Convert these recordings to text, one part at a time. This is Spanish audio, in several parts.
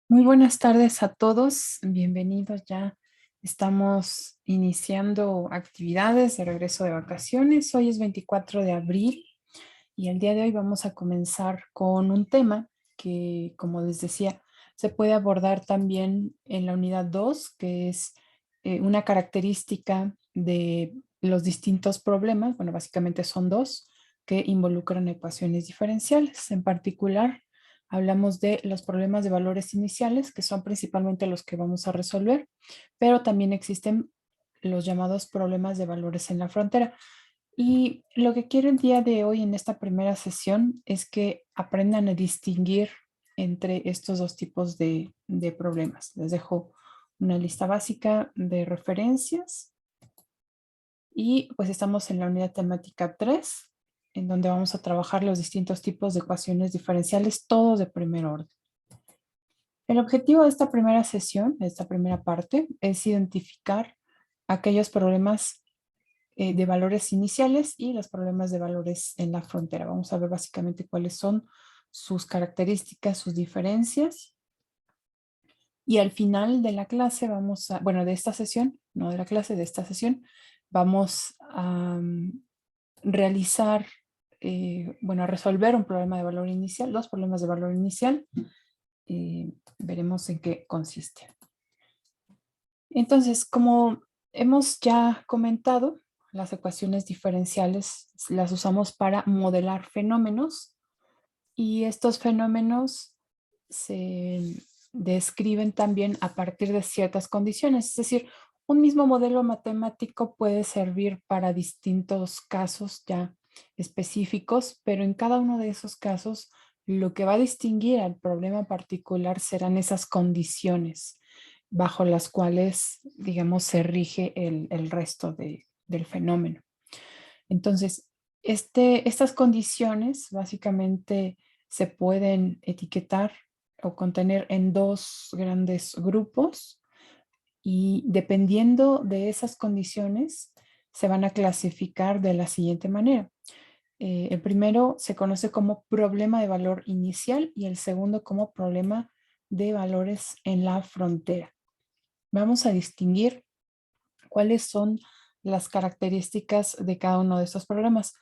Muy buenas tardes a todos, bienvenidos ya. Estamos iniciando actividades de regreso de vacaciones. Hoy es 24 de abril y el día de hoy vamos a comenzar con un tema que, como les decía, se puede abordar también en la unidad 2, que es una característica de los distintos problemas. Bueno, básicamente son dos que involucran ecuaciones diferenciales. En particular, hablamos de los problemas de valores iniciales, que son principalmente los que vamos a resolver, pero también existen los llamados problemas de valores en la frontera. Y lo que quiero el día de hoy en esta primera sesión es que aprendan a distinguir entre estos dos tipos de problemas. Les dejo una lista básica de referencias y pues estamos en la unidad temática 3, en donde vamos a trabajar los distintos tipos de ecuaciones diferenciales, todos de primer orden. El objetivo de esta primera sesión, de esta primera parte, es identificar aquellos problemas de valores iniciales y los problemas de valores en la frontera. Vamos a ver básicamente cuáles son sus características, sus diferencias. Y al final de la clase vamos a, bueno, de esta sesión, no de la clase, de esta sesión, vamos a realizar, bueno, a resolver un problema de valor inicial, dos problemas de valor inicial. Veremos en qué consiste. Entonces, como hemos ya comentado, las ecuaciones diferenciales las usamos para modelar fenómenos y estos fenómenos se describen también a partir de ciertas condiciones. Es decir, un mismo modelo matemático puede servir para distintos casos ya específicos, pero en cada uno de esos casos lo que va a distinguir al problema particular serán esas condiciones bajo las cuales, digamos, se rige el resto del fenómeno. Entonces, estas condiciones básicamente se pueden etiquetar o contener en dos grandes grupos y dependiendo de esas condiciones se van a clasificar de la siguiente manera. El primero se conoce como problema de valor inicial y el segundo como problema de valores en la frontera. Vamos a distinguir cuáles son las características de cada uno de estos programas.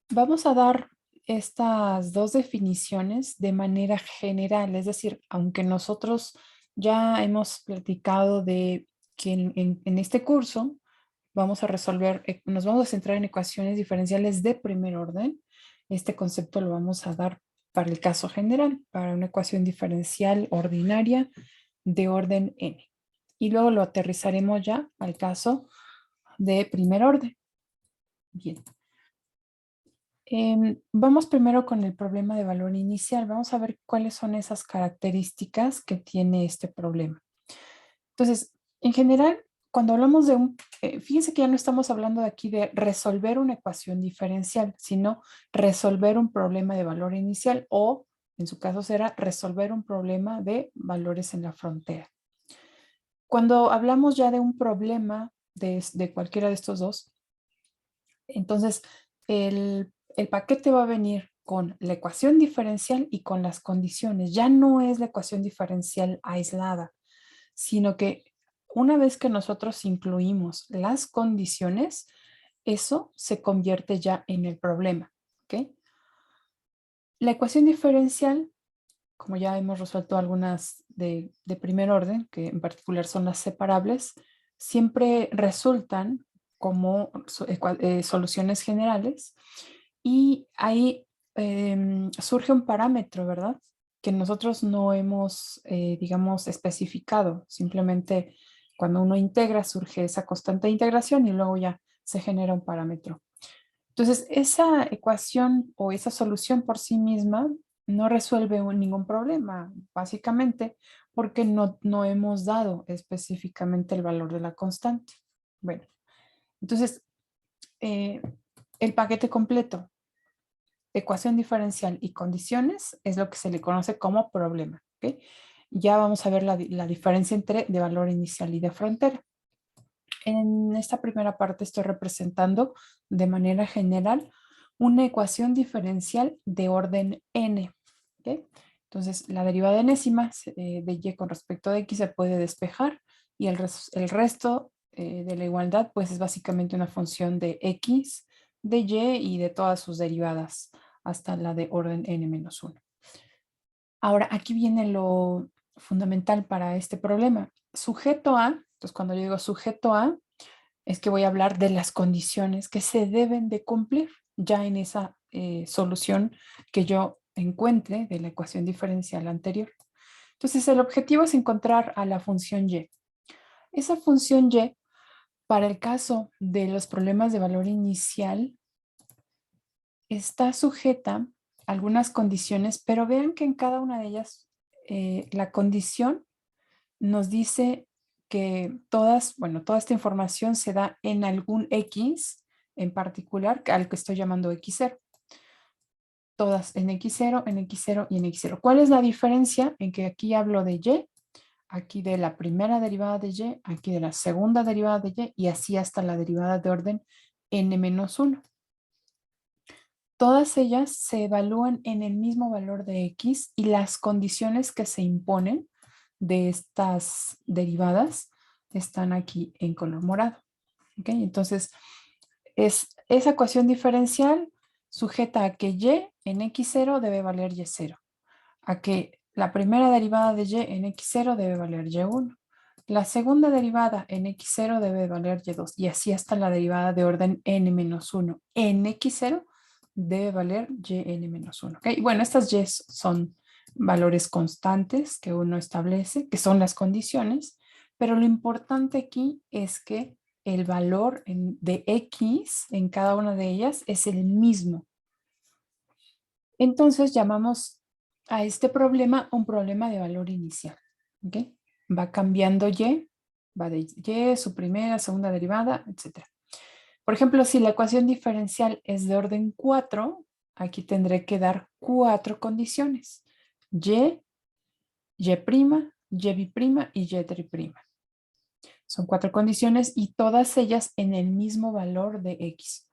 Vamos a dar estas dos definiciones de manera general, es decir, aunque nosotros ya hemos platicado de que en este curso vamos a resolver, nos vamos a centrar en ecuaciones diferenciales de primer orden, este concepto lo vamos a dar para el caso general, para una ecuación diferencial ordinaria de orden n. Y luego lo aterrizaremos ya al caso de primer orden. Bien. Vamos primero con el problema de valor inicial. Vamos a ver cuáles son esas características que tiene este problema. Entonces, en general, cuando hablamos de fíjense que ya no estamos hablando de aquí de resolver una ecuación diferencial, sino resolver un problema de valor inicial o, en su caso, será resolver un problema de valores en la frontera. Cuando hablamos ya de un problema de cualquiera de estos dos, entonces el paquete va a venir con la ecuación diferencial y con las condiciones. Ya no es la ecuación diferencial aislada, sino que una vez que nosotros incluimos las condiciones, eso se convierte ya en el problema. ¿Ok? La ecuación diferencial, como ya hemos resuelto algunas de primer orden, que en particular son las separables, siempre resultan como soluciones generales y ahí surge un parámetro, ¿verdad? Que nosotros no hemos, digamos, especificado. Simplemente cuando uno integra surge esa constante de integración y luego ya se genera un parámetro. Entonces, esa ecuación o esa solución por sí misma no resuelve ningún problema, básicamente, porque no hemos dado específicamente el valor de la constante. Bueno, entonces, eh, el paquete completo, ecuación diferencial y condiciones, es lo que se le conoce como problema. ¿Ok? Ya vamos a ver la diferencia entre de valor inicial y de frontera. En esta primera parte estoy representando de manera general una ecuación diferencial de orden n. ¿Okay? Entonces, la derivada enésima de y con respecto a x se puede despejar y el resto de la igualdad pues es básicamente una función de x, de y y de todas sus derivadas hasta la de orden n-1. Ahora, aquí viene lo fundamental para este problema. Sujeto a, entonces cuando yo digo sujeto a, es que voy a hablar de las condiciones que se deben de cumplir ya en esa solución que yo encuentre de la ecuación diferencial anterior. Entonces, el objetivo es encontrar a la función y. Esa función y, para el caso de los problemas de valor inicial, está sujeta a algunas condiciones, pero vean que en cada una de ellas la condición nos dice que toda esta información se da en algún X en particular, al que estoy llamando X0. Todas en X0, en X0 y en X0. ¿Cuál es la diferencia en que aquí hablo de Y? Aquí de la primera derivada de Y, aquí de la segunda derivada de Y y así hasta la derivada de orden n-1. Todas ellas se evalúan en el mismo valor de X y las condiciones que se imponen de estas derivadas están aquí en color morado. ¿Okay? Entonces, es esa ecuación diferencial sujeta a que y en x0 debe valer y0, a que la primera derivada de y en x0 debe valer y1, la segunda derivada en x0 debe valer y2 y así hasta la derivada de orden n-1 en x0 debe valer yn-1. ¿Okay? Bueno, estas y son valores constantes que uno establece, que son las condiciones, pero lo importante aquí es que el valor de x en cada una de ellas es el mismo. Entonces llamamos a este problema un problema de valor inicial. ¿Okay? Va cambiando y, va de y, su primera, segunda derivada, etc. Por ejemplo, si la ecuación diferencial es de orden 4, aquí tendré que dar 4 condiciones. Y, y', y bi' y y tri'. Son 4 condiciones y todas ellas en el mismo valor de x.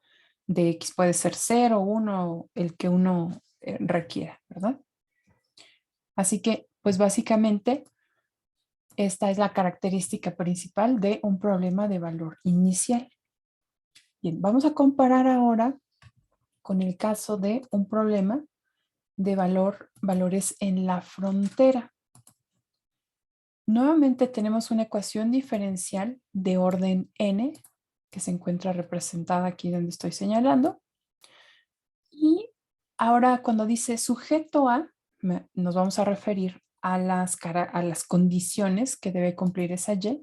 De x puede ser 0, 1, el que uno requiera, ¿verdad? Así que, pues básicamente, esta es la característica principal de un problema de valor inicial. Bien, vamos a comparar ahora con el caso de un problema de valores en la frontera. Nuevamente tenemos una ecuación diferencial de orden n, que se encuentra representada aquí donde estoy señalando. Y ahora cuando dice sujeto a, nos vamos a referir a las condiciones que debe cumplir esa y.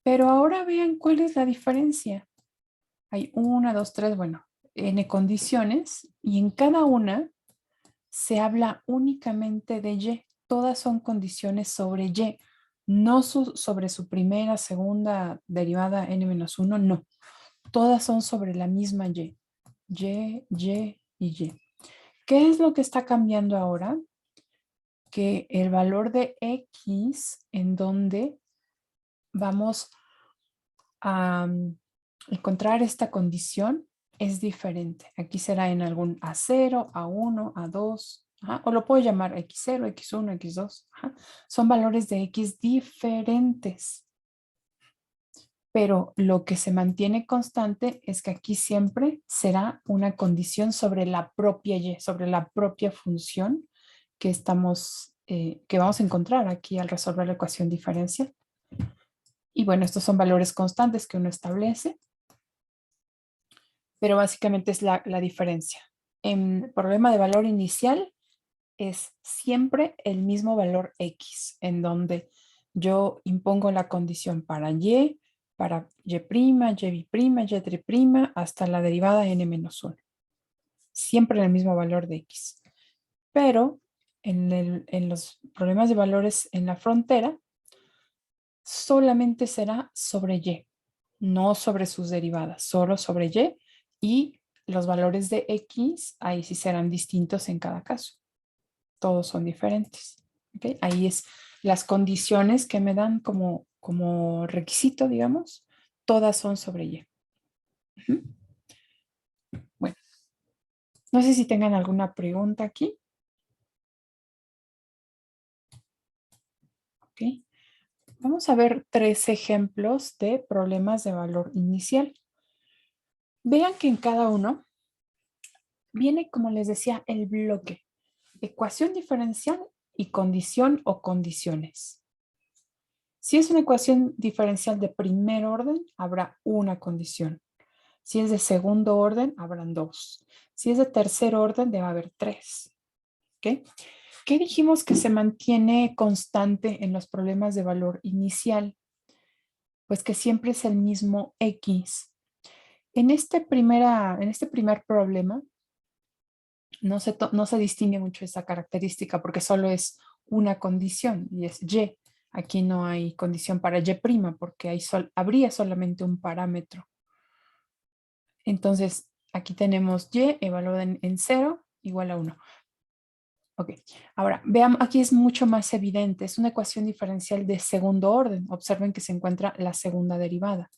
Pero ahora vean cuál es la diferencia. Hay una, dos, tres, bueno, n condiciones y en cada una se habla únicamente de y. Todas son condiciones sobre y, no sobre su primera, segunda derivada n-1, no. Todas son sobre la misma y. Y, y y y. ¿Qué es lo que está cambiando ahora? Que el valor de x en donde vamos a encontrar esta condición es diferente. Aquí será en algún A0, A1, A2, o lo puedo llamar X0, X1, X2. Son valores de X diferentes. Pero lo que se mantiene constante es que aquí siempre será una condición sobre la propia Y, sobre la propia función que que vamos a encontrar aquí al resolver la ecuación diferencial. Y bueno, estos son valores constantes que uno establece, pero básicamente es la diferencia. En problema de valor inicial es siempre el mismo valor X, en donde yo impongo la condición para Y, para Y', Y bi', Y tri', hasta la derivada n-1. Siempre el mismo valor de X. Pero en los problemas de valores en la frontera, solamente será sobre Y, no sobre sus derivadas, solo sobre y los valores de X ahí sí serán distintos en cada caso. Todos son diferentes. ¿Okay? Ahí es las condiciones que me dan como requisito, digamos, todas son sobre Y. Bueno, no sé si tengan alguna pregunta aquí. ¿ok? Vamos a ver 3 ejemplos de problemas de valor inicial. Vean que en cada uno viene, como les decía, el bloque, ecuación diferencial y condición o condiciones. Si es una ecuación diferencial de primer orden, habrá una condición. Si es de segundo orden, habrán 2. Si es de tercer orden, debe haber 3. ¿Ok? ¿Qué dijimos que se mantiene constante en los problemas de valor inicial? Pues que siempre es el mismo X. En este primer problema no se distingue mucho esa característica porque solo es una condición y es Y. Aquí no hay condición para Y' porque habría solamente un parámetro. Entonces, aquí tenemos Y evaluada en 0 igual a 1. Ok, ahora veamos, aquí es mucho más evidente, es una ecuación diferencial de segundo orden. Observen que se encuentra la segunda derivada.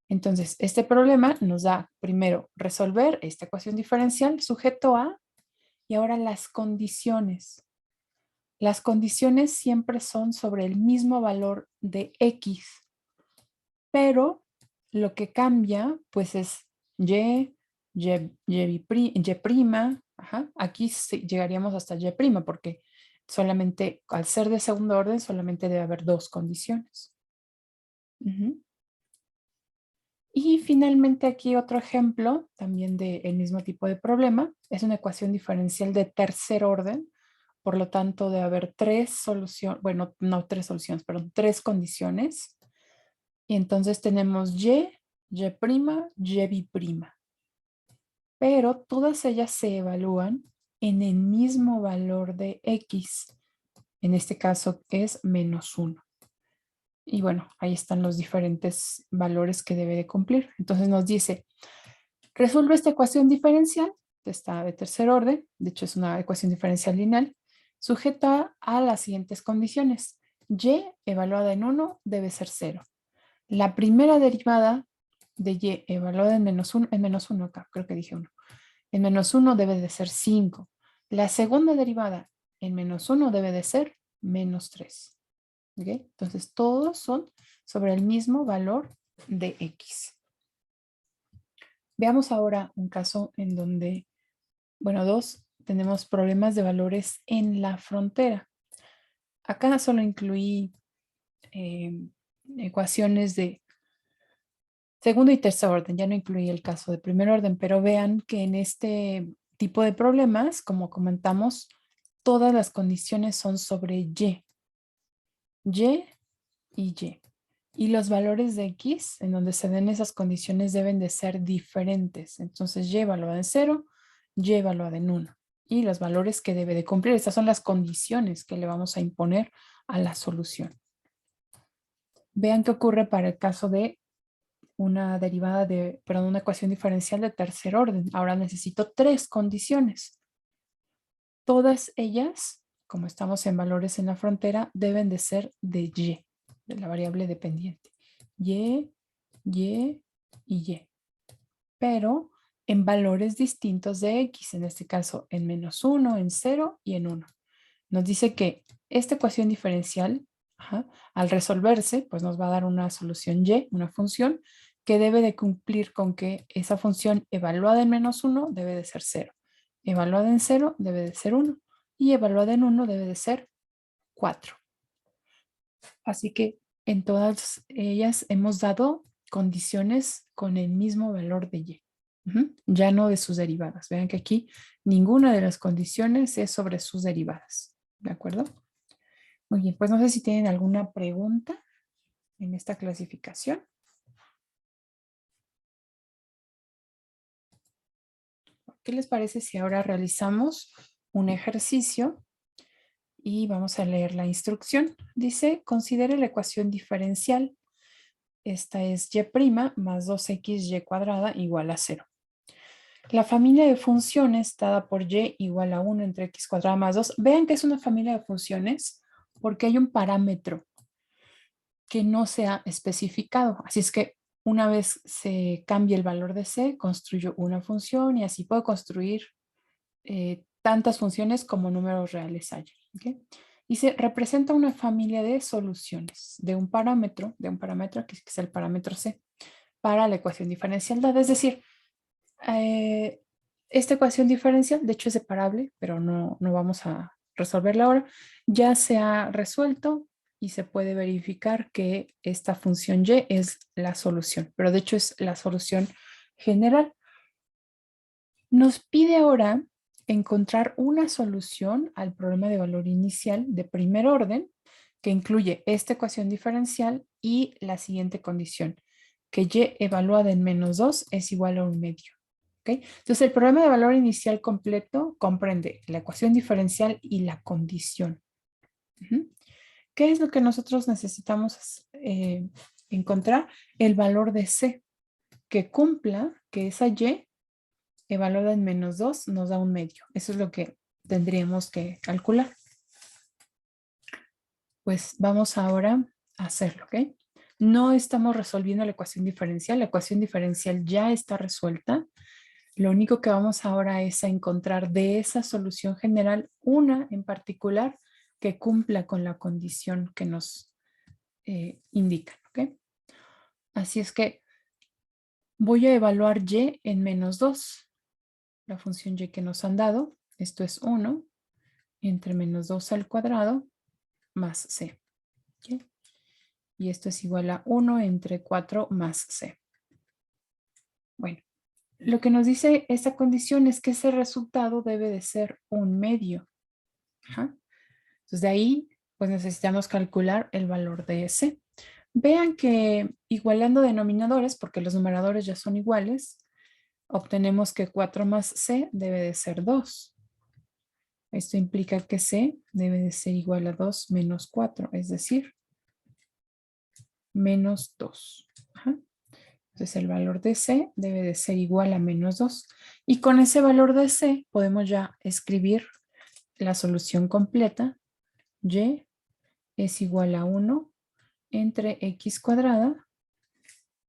Entonces, este problema nos da primero resolver esta ecuación diferencial sujeto a, y ahora las condiciones. Las condiciones siempre son sobre el mismo valor de X, pero lo que cambia pues es Y prima. Ajá. Aquí sí llegaríamos hasta Y prima porque solamente al ser de segundo orden solamente debe haber 2 condiciones. Ujú. Y finalmente aquí otro ejemplo también del mismo tipo de problema. Es una ecuación diferencial de tercer orden. Por lo tanto, debe haber 3 soluciones, bueno, no 3 soluciones, perdón, 3 condiciones. Y entonces tenemos Y prima, Y prima. Pero todas ellas se evalúan en el mismo valor de X. En este caso es -1. Y bueno, ahí están los diferentes valores que debe de cumplir. Entonces nos dice, resuelve esta ecuación diferencial, está de tercer orden, de hecho es una ecuación diferencial lineal, sujeta a las siguientes condiciones. Y evaluada en 1 debe ser 0. La primera derivada de Y evaluada en -1 acá, creo que dije 1. En -1 debe de ser 5. La segunda derivada en -1 debe de ser -3. ¿Ok? Entonces todos son sobre el mismo valor de X. Veamos ahora un caso en donde, bueno, tenemos problemas de valores en la frontera. Acá solo incluí ecuaciones de segundo y tercer orden, ya no incluí el caso de primer orden, pero vean que en este tipo de problemas, como comentamos, todas las condiciones son sobre Y. Y y Y. Y los valores de X, en donde se den esas condiciones, deben de ser diferentes. Entonces, Y evaluada en 0, Y evaluada en 1. Y los valores que debe de cumplir, estas son las condiciones que le vamos a imponer a la solución. Vean qué ocurre para el caso de una una ecuación diferencial de tercer orden. Ahora necesito 3 condiciones. Todas ellas, como estamos en valores en la frontera, deben de ser de Y, de la variable dependiente. Y, Y y Y. Pero en valores distintos de X, en este caso en -1, en 0 y en 1. Nos dice que esta ecuación diferencial, al resolverse, pues nos va a dar una solución Y, una función, que debe de cumplir con que esa función evaluada en -1 debe de ser 0. Evaluada en 0 debe de ser 1. Y evaluada en 1 debe de ser 4. Así que en todas ellas hemos dado condiciones con el mismo valor de Y. Ya no de sus derivadas. Vean que aquí ninguna de las condiciones es sobre sus derivadas. ¿De acuerdo? Muy bien, pues no sé si tienen alguna pregunta en esta clasificación. ¿Qué les parece si ahora realizamos un ejercicio y vamos a leer la instrucción? Dice, considere la ecuación diferencial. Esta es y' más 2xy cuadrada igual a 0. La familia de funciones dada por y igual a 1 entre x cuadrada más 2. Vean que es una familia de funciones porque hay un parámetro que no se ha especificado. Así es que una vez se cambie el valor de c, construyo una función y así puedo construir tantas funciones como números reales haya. ¿Okay? Dice, representa una familia de soluciones de un parámetro que es el parámetro C, para la ecuación diferencial dada. Es decir, eh, esta ecuación diferencial, de hecho es separable, pero no vamos a resolverla ahora, ya se ha resuelto y se puede verificar que esta función y es la solución, pero de hecho es la solución general. Nos pide ahora encontrar una solución al problema de valor inicial de primer orden que incluye esta ecuación diferencial y la siguiente condición, que y evaluada en -2 es igual a 1/2. ¿Okay? Entonces, el problema de valor inicial completo comprende la ecuación diferencial y la condición. ¿Qué es lo que nosotros necesitamos encontrar? El valor de C, que cumpla que esa y evaluada en -2 nos da 1/2. Eso es lo que tendríamos que calcular. Pues vamos ahora a hacerlo, ¿ok? No estamos resolviendo la ecuación diferencial ya está resuelta. Lo único que vamos ahora es a encontrar de esa solución general una en particular que cumpla con la condición que nos indican, ¿ok? Así es que voy a evaluar y en -2, la función y que nos han dado. Esto es 1 entre -2 al cuadrado más c. ¿Okay? Y esto es igual a 1 entre 4 más c. Bueno, lo que nos dice esta condición es que ese resultado debe de ser 1/2. Ajá. Entonces de ahí pues necesitamos calcular el valor de c. Vean que igualando denominadores, porque los numeradores ya son iguales, obtenemos que 4 más c debe de ser 2. Esto implica que c debe de ser igual a 2 menos 4, es decir, -2. Ajá. Entonces el valor de C debe de ser igual a -2. Y con ese valor de C podemos ya escribir la solución completa. Y es igual a 1 entre x cuadrada.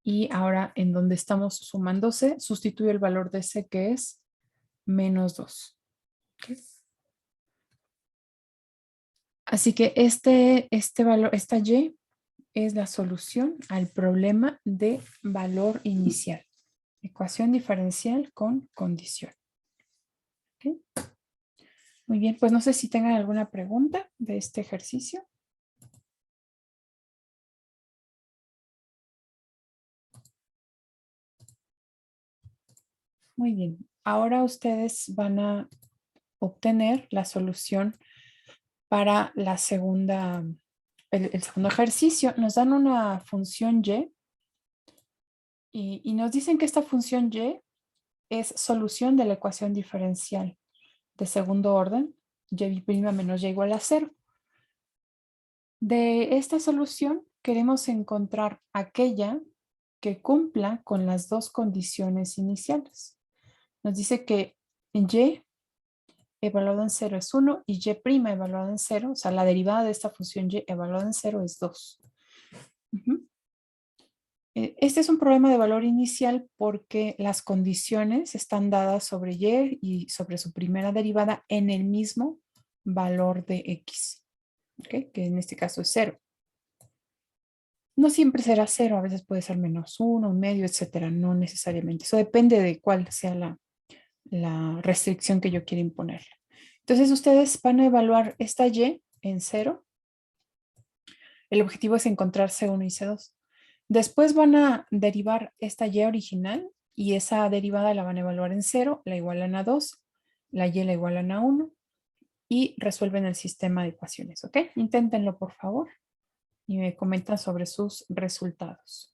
Y ahora en donde estamos sumando C, sustituye el valor de C que es -2. ¿Okay? Así que este valor, esta Y es la solución al problema de valor inicial. Ecuación diferencial con condición. ¿Okay? Muy bien, pues no sé si tengan alguna pregunta de este ejercicio. Muy bien, ahora ustedes van a obtener la solución para la segunda, el segundo ejercicio. Nos dan una función y nos dicen que esta función y es solución de la ecuación diferencial de segundo orden, y' menos y igual a 0. De esta solución queremos encontrar aquella que cumpla con las dos condiciones iniciales. Nos dice que y evaluado en 0 es 1 y y' evaluado en 0, o sea, la derivada de esta función y evaluada en 0 es 2. Este es un problema de valor inicial porque las condiciones están dadas sobre y sobre su primera derivada en el mismo valor de x, ¿okay? Que en este caso es 0. No siempre será 0, a veces puede ser -1, 1/2, etcétera, no necesariamente. Eso depende de cuál sea la restricción que yo quiera imponer. Entonces ustedes van a evaluar esta y en 0. El objetivo es encontrar C1 y C2. Después van a derivar esta y original y esa derivada la van a evaluar en 0, la igualan a 2, la y la igualan a 1 y resuelven el sistema de ecuaciones, ¿ok? Inténtenlo, por favor, y me comentan sobre sus resultados.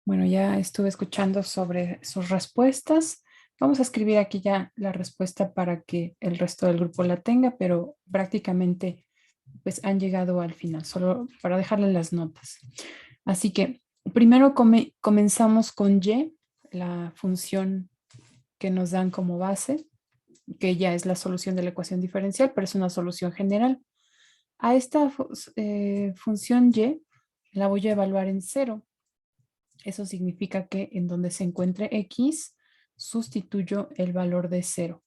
Bueno, ya estuve escuchando sobre sus respuestas. Vamos a escribir aquí ya la respuesta para que el resto del grupo la tenga, pero prácticamente pues han llegado al final, solo para dejarles las notas. Así que primero comenzamos con y, la función que nos dan como base, que ya es la solución de la ecuación diferencial, pero es una solución general. A esta función y la voy a evaluar en 0. Eso significa que en donde se encuentre x, sustituyo el valor de 0.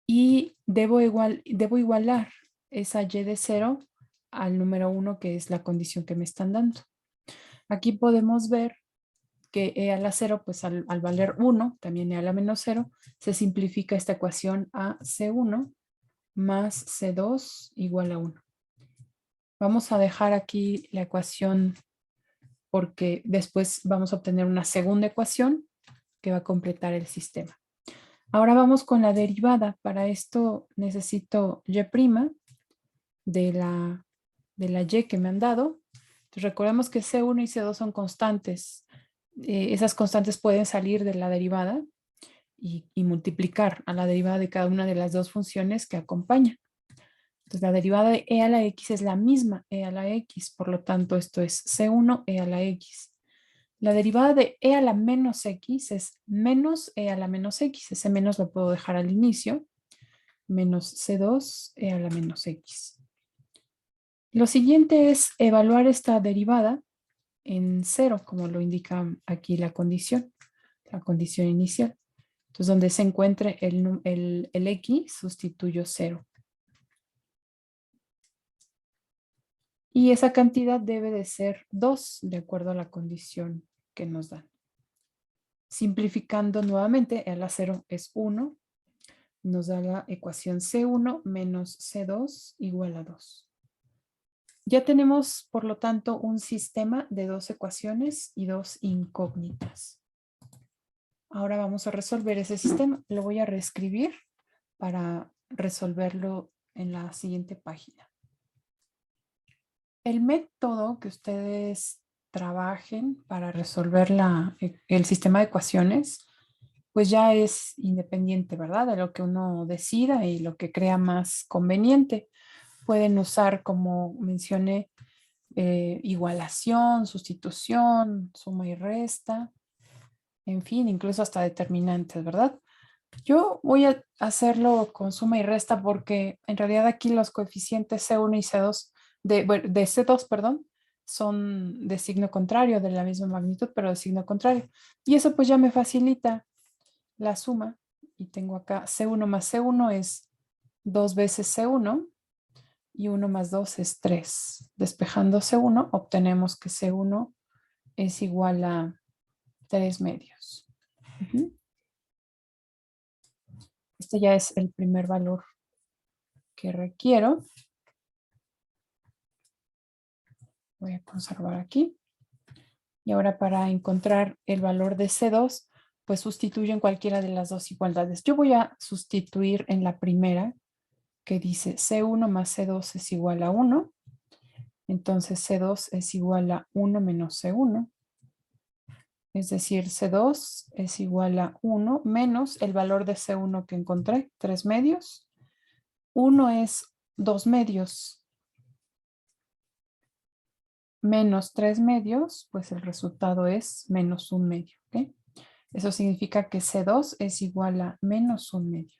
Y debo igualar esa y de 0 al número 1, que es la condición que me están dando. Aquí podemos ver que e a la 0, pues al valer 1, también e a la menos 0, se simplifica esta ecuación a C1 más C2 igual a 1. Vamos a dejar aquí la ecuación porque después vamos a obtener una segunda ecuación que va a completar el sistema. Ahora vamos con la derivada. Para esto necesito y' de la y que me han dado. Entonces recordemos que C1 y C2 son constantes. Esas constantes pueden salir de la derivada y multiplicar a la derivada de cada una de las dos funciones que acompañan. Entonces la derivada de e a la x es la misma e a la x, por lo tanto esto es C1 e a la x. La derivada de e a la menos x es menos e a la menos x. Ese menos lo puedo dejar al inicio. Menos C2 e a la menos x. Lo siguiente es evaluar esta derivada en 0, como lo indica aquí la condición inicial. Entonces, donde se encuentre el x, sustituyo 0. Y esa cantidad debe de ser 2, de acuerdo a la condición que nos dan. Simplificando nuevamente, e a la 0 es 1. Nos da la ecuación C1 menos C2 igual a 2. Ya tenemos, por lo tanto, un sistema de dos ecuaciones y dos incógnitas. Ahora vamos a resolver ese sistema. Lo voy a reescribir para resolverlo en la siguiente página. El método que ustedes trabajen para resolver el sistema de ecuaciones, pues ya es independiente, ¿verdad? De lo que uno decida y lo que crea más conveniente. Pueden usar, como mencioné, igualación, sustitución, suma y resta, en fin, incluso hasta determinantes, ¿verdad? Yo voy a hacerlo con suma y resta porque en realidad aquí los coeficientes C1 y C2, de C2, perdón, son de signo contrario, de la misma magnitud, pero de signo contrario. Y eso pues ya me facilita la suma. Y tengo acá C1 más C1 es 2 veces C1 y 1 más 2 es 3. Despejando C1, obtenemos que C1 es igual a 3 medios. Este ya es el primer valor que requiero. Voy a conservar aquí. Y ahora para encontrar el valor de C2, pues sustituyo en cualquiera de las dos igualdades. Yo voy a sustituir en la primera, que dice C1 más C2 es igual a 1. Entonces C2 es igual a 1 menos C1. Es decir, C2 es igual a 1 menos el valor de C1 que encontré, 3 medios. 1 es 2 medios menos 3 medios, pues el resultado es menos 1 medio. ¿Okay? Eso significa que C2 es igual a menos 1 medio.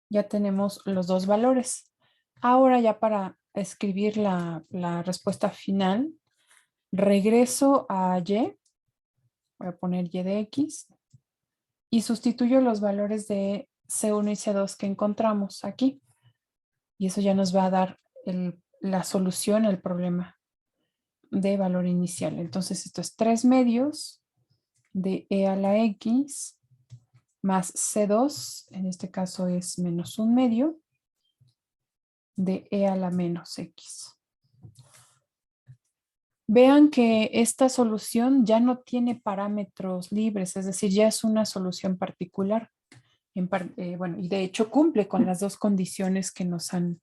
Ya tenemos los dos valores. Ahora ya para escribir la respuesta final, regreso a Y. Voy a poner Y de X. Y sustituyo los valores de C1 y C2 que encontramos aquí. Y eso ya nos va a dar la solución al problema de valor inicial. Entonces esto es 3 medios de e a la x más C2, en este caso es menos 1 medio, de e a la menos x. Vean que esta solución ya no tiene parámetros libres, es decir, ya es una solución particular. Bueno, y de hecho cumple con las dos condiciones que nos han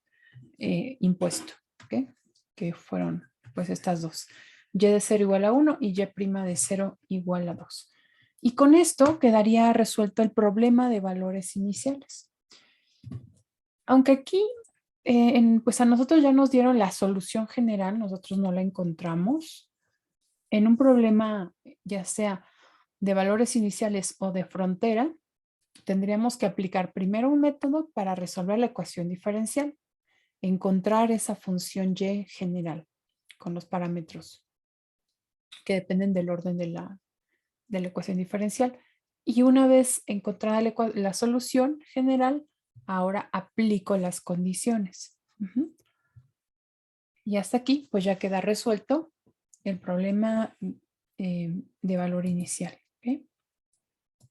impuesto, ¿okay? Que fueron pues estas dos. Y de 0 igual a 1 y y' de 0 igual a 2. Y con esto quedaría resuelto el problema de valores iniciales. Aunque aquí, pues a nosotros ya nos dieron la solución general, nosotros no la encontramos. En un problema, ya sea de valores iniciales o de frontera, tendríamos que aplicar primero un método para resolver la ecuación diferencial, encontrar esa función y general con los parámetros que dependen del orden de la ecuación diferencial Y una vez encontrada la solución general, ahora aplico las condiciones. Ujú. Y hasta aquí, pues ya queda resuelto el problema de valor inicial. ¿Ok?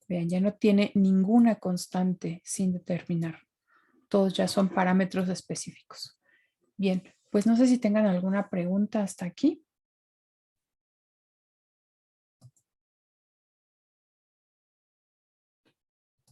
Vean, ya no tiene ninguna constante sin determinar. Todos ya son parámetros específicos. Bien, pues no sé si tengan alguna pregunta hasta aquí.